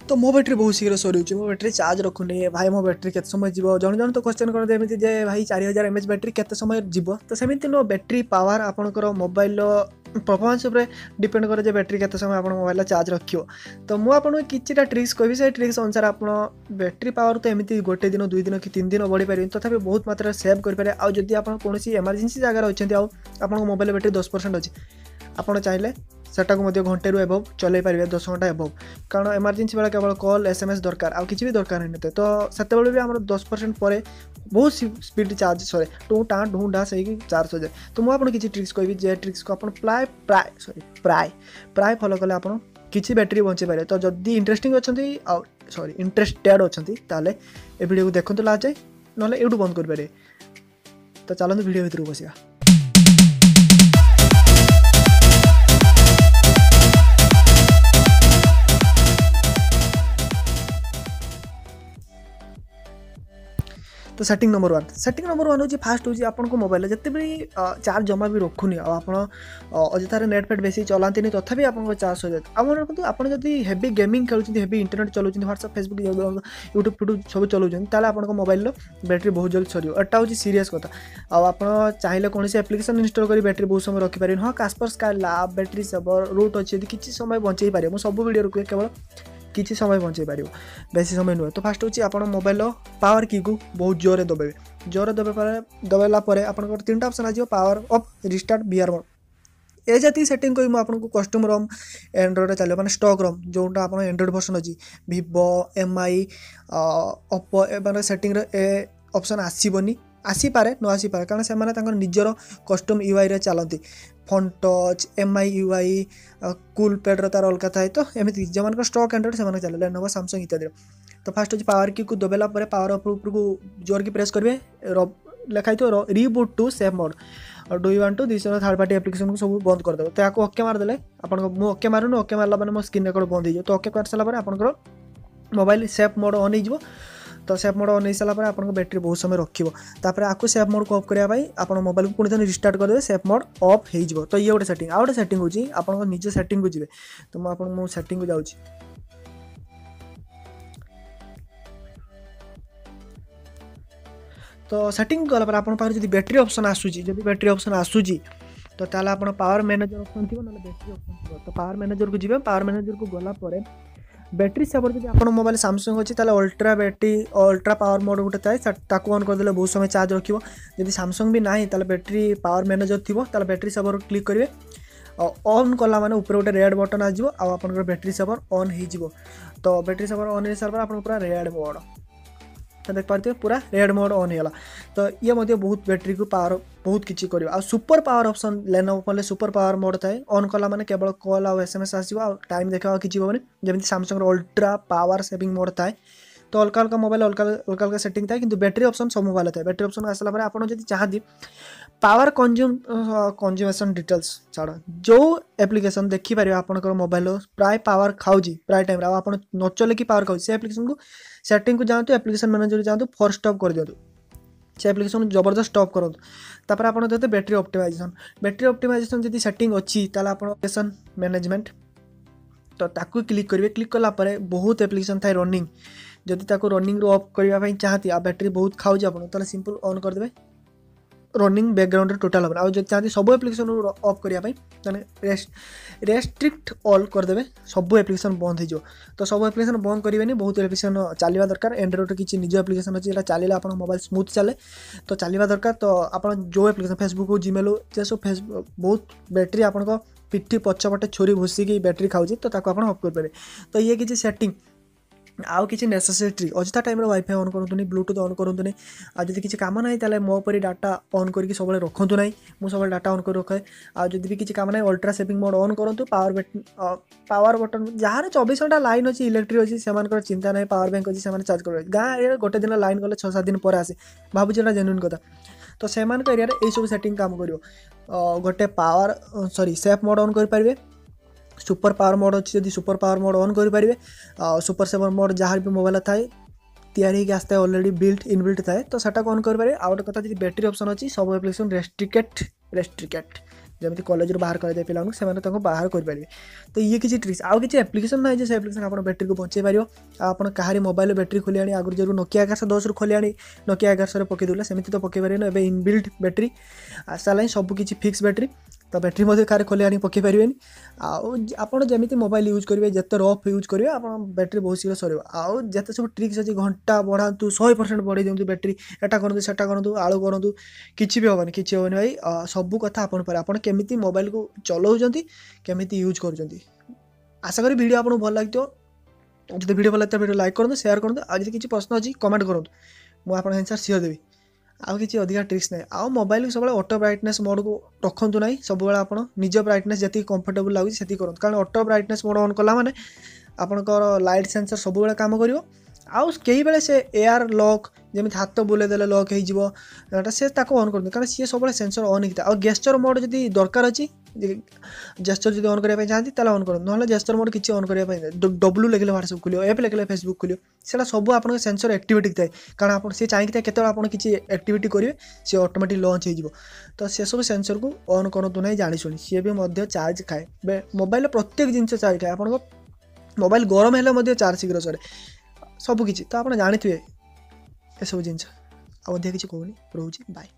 तो मो बैटेरी बहुत शीघ्र सरी मो बैटेरी चार्ज रखुनी भाई मो बैटेरी केते समय जीव जन जन तो क्वेश्चन करते एमती जे भाई 4000 mAh बैटेरी केते समय जीव तो सेमती नो बैटेरी पावर आपनकर मोबाइल परफॉर्मेंस उपर डिपेंड करे जे बैटेरी केते समय आपन मोबाइल चार्ज रखियो तो मु आपन किछिटा ट्रिक्स कहबी से ट्रिक्स अनुसार आपन बैटेरी पावर तो एमती गोटे दिन 2 दिन कि 3 दिन बढ़ी पारे तथापि बहुत मात्रा सेव कर पारे आ जदी आपन कोनोसी इमरजेंसी जगह अछंती आ आपन मोबाइल बैटेरी 10% अछि आपन चाहिले सेटा को मध्य घंटे रु एबव चलै पारे 10 घंटा एबव कारण इमरजेंसी बेला केवल कॉल एसएमएस दरकार आ किछि भी दरकार नहीं तो सेते बेले भी हमर 10% परे बहुत स्पीड चार्ज सॉरी टूटा ढूंढा सही चार्ज हो जाए तो मु आपन किछि ट्रिक्स कहबी जे ट्रिक्स को आपन प्राय फॉलो कले आपन किछि बैटरी बंचे पारे तो जदी इंटरेस्टिंग अछंती सॉरी इंटरेस्टेड अछंती ताले ए वीडियो को देखंतु लास्ट जाए नले एडू बंद कर पारे तो चलंतु वीडियो भीतर बसिया तो सेटिंग नंबर 1 हूँ फास्ट हूँ आपन को मोबाइल जिते भी चार्ज जमा भी रखुनी आप अजथार नेट पेट बेसी चलाती तथापि आपको चार्ज हो जाए आप रखते आपड़ जब हेवी गेमिंग खेलुँच हेवी इंटरनेट चलाउँ व्हाट्सएप फेसबुक यूट्यूब फ्यूट्यूब सब चलाउँ ताले आपन मोबाइल बैटेरी बहुत जल्दी सर एटा हूँ सीरीयस कथा आप चाहिए कौन एप्लिकेशन इंस्टॉल कर बैटेरी बहुत समय रखिपारे हाँ Kaspersky lab battery saver root अच्छी किसी समय बंचे पारे मुझे सब वीडियो रुके केवल किसी समय बंचे पार बेसी समय नुहे तो फास्ट हूँ आप मोबाइल पावर की को बहुत जोर दबे दबाला आप 3टा ऑप्शन आज power off restart VR mode ए जाती सेटिंग कोई आपको कस्टम रम एंड्रॉइड चलो मैंने स्टॉक रम जोटा आप एंड्रॉइड वर्सन अच्छी वीवो एमआई ओप्पो ए सेटिंग ए ऑप्शन आसबनी आसीपारे न आसीपारे कारण से निजर कस्टम यूआई रे चलती Funtouch MI UI Coolpad तार अलग थाए तो एमती जो स्टॉक एंड्रॉइड से चले लेनोवो सैमसंग इत्यादि तो फास्ट हूँ पावर की को दबाला पावर ऊपर को जोर की प्रेस करेंगे लिखाई तो रिबूट टू सेफ मोड और do you want to this third party application को सब बंद करदे तो आपको ओके मारदे आप ओके मारूनी ओके मारला मैंने मो स्क्रीन रिकॉर्ड बंद हो तो ओके कर सारा आप मोबाइल सेफ मोड ऑन हो तो सेफ मोड ऑन हो सारा आप बैटेरी बहुत समय रखिए आपको सेफ मोड को ऑफ करने आप मोबाइल को पुणी थे रिस्टार्ट करदे सेफ मोड ऑफ हो तो ये गोटे सेटिंग आउ गोटे सेटिंग होची आप निज सेटिंग को जीवे तो मुझे सेटिंग को जाऊँगी तो सेटिंग गला आप बैटेरी ऑप्शन आसूची जब बैटेरी ऑप्शन आसूची तो ताला आप पावर मैनेजर ऑप्शन थी ना बैटेरी ऑप्शन थी तो पावर मैनेजर को जीवे पावर मैनेजर को गला बैटेरी सेवर जब आप मोबाइल सैमसंग अच्छी ultra battery ultra power mode गोटे थाए ताकू ऑन करदे बहुत समय चार्ज रखियो जब सैमसंग भी ना बैटेरी पावर मैनेजर थी बैटेरी सेवर क्लिक करेंगे ऑन कला माने ऊपर गोटे रेड बटन आजो आप बैटेरी सेवर ऑन हो तो बैटेरी सेवर ऑन हो सारा आप पूरा रेड मोड तो देख पाते पूरा रेड मोड ऑन होगा तो ये मध्य बहुत बैटेरी को पावर बहुत किसी कर सुपर पावर ऑप्शन लेनोवो पड़े सुपर पावर मोड थाए ऑन कला माने केवल कॉल आउ एसएमएस आसो टाइम देखा किसी होनी जमी Samsung ultra power saving mode थाए तो अलग अलग मोबाइल अलग सेटिंग थाए कि बैटेरी ऑप्शन सब मोबाइल थाए बैटेरी ऑप्शन आसला आप चाहती पावर कंज्यूमेशन डिटेल्स छाड़ जो एप्लिकेशन देखिपारे आपंकर मोबाइल प्राय पावर खाऊँ प्राय टाइम आप न चले कि पावर खाऊ से एप्लिकेशन को सेटिंग को जातु एप्लिकेशन मैनेजर जातु फॉर स्टॉप कर दिखाँ से एप्लिकेशन जबरदस्त स्टॉप करूँ तापर आप देखते बैटेरी ऑप्टिमाइजेशन जब सेटिंग अच्छी ताला एप्लिकेशन मैनेजमेंट तो ताकू क्लिक करेंगे क्लिक कलापर बहुत एप्लिकेशन थाए रनिंग जदि ताकू रनिंग रू ऑफ करने चाहती आ बैटेरी बहुत खाऊँ आप सिंपल ऑन करदे रनिंग बैकग्राउंड टोटाल हम आज चाहती सब एप्लिकेशन ऑफ करने रेस्ट्रिक्ट ऑल करदे सब एप्लिकेशन बंद हो तो सब एप्लिकेशन बंद करेंगे बहुत एप्लिकेशन चलवा दरकार एंड्रॉइड किसी निज एप्लिकेशन अच्छी चलिए आप मोबाइल स्मूथ चले तो चलवा दरकार तो आप जो एप्लिकेशन फेसबुक हो जीमेल हो सब फेसबुक बहुत बैटेरी आप पिठी पछपटे छोरी भूसिकी बैटेरी खाऊँ तो आप ऑफ करेंगे तो ये किसी सेटिंग आउ किसी नेसेसिटी अजथा टाइम वाईफाई ऑन करूँ ब्लूटूथ ऑन करूँ आज किसी काम ना ताले मो पर डाटा ऑन करके सब रखु ना मुझे सब डाटा ऑन कर रखे आज भी किसी काम ना अल्ट्रा सेविंग मोड ऑन करूँ पावर बटन जहाँ 24 घंटा लाइन अच्छी इलेक्ट्रिक अच्छी से चिंता ना पावर बैंक अच्छी से चार्ज कर गाँव गोटे दिन लाइन गले 6-7 दिन पर आसे भावुँ जेन्युइन कथा तो से एरिया ये सब सेटिंग काम कर गोटे power sorry safe mode on करेंगे सुपर पावर मोड अच्छी जब सुपर पावर मोड ऑन करेंगे सुपर सेवर मोड जहाँ भी मोबाइल थाए तैयारी आसता है ऑलरेडी बिल्ट इनबिल्ट थाए तो सेटा ऑन करेंगे आउ गोटे कथा बैटेरी ऑप्शन अच्छी सब एप्लिकेशन रेस्ट्रिकेट जमी कॉलेज बाहर कर पे बाहर करेंगे। तो ये किसी ट्रिक्स आउ किसी एप्लिकेशन ना से एप्लिकेशन आप बैटेरी को बचे पार आप कहारी मोबाइल बैटेरी खोली आनी आगुरी जो नोकिया 1110 खोली आनी नोकिया 1100 पकई दूला सेमती तो पकई पारे ना इनबिल्ट बैटेरी आसाला सब किसी फिक्स बैटेरी तो बैटेरी मध्य कार खोली आनी पकई पारे आपड़ जमी मोबाइल यूज करेंगे जिते रफ यूज करेंगे आप बैटेरी बहुत शीघ्र सर आउ जिते सब ट्रिक्स अच्छी घंटा बढ़ातु 100% बढ़े दिंतु बैटेरी एटा करूँ सेटा करूँ आलू करूँ किसी भी हेनी भाई सबू कथा आपन पर आपन केमिति मोबाइल को चलाउछंती केमिति यूज करूछंती। आशा करी वीडियो आपको भल लगे जो वीडियो भल लगे वीडियो लाइक करते शेयर करते आज किसी प्रश्न अच्छी कमेंट करूँ मुझे आपन आंसर सियोर देवी आउ किसी अधिका ट्रिक्स ना आउ मोबाइल सब ऑटो ब्राइटनेस मोड को रखु ना सब आप निज ब्राइटनेस जी कंफर्टेबल लगे से करूँ कारण ऑटो ब्राइटनेस मोड ऑन कला माने आपनकर लाइट सेंसर सब काम करिवो आउ कई बेले से एयर लॉक जमी हाथ बुलेदेले लॉक हो से ऑन कर कारण सी सब सेंसर ऑन होता है। गेस्चर मोड जब दरकार अच्छी जेस्चर जो ऑन करने चाहती ऑन कर ना जेस्चर मोड किसी ऑन करने डब्ल्यू लिखले व्हाट्सएप खोलो एप लिखले फेसबुक खोलो से सब आप सेंसर एक्टिविटी थाए कारण आप सी चाहिए केत किसी एक्टिविटी करेंगे सी ऑटोमेटिक लॉन्च हो तो से सब सेंसर को ऑन करूँ ना जानी शुणी सी भी चार्ज खाए मोबाइल प्रत्येक जिन चार्ज खाए आप मोबाइल गरम हेल्ले चार्ज शीघ्र सरे सबकि तो आप जानी थे ये सब जिन किसी कहूनी रोचे बाय।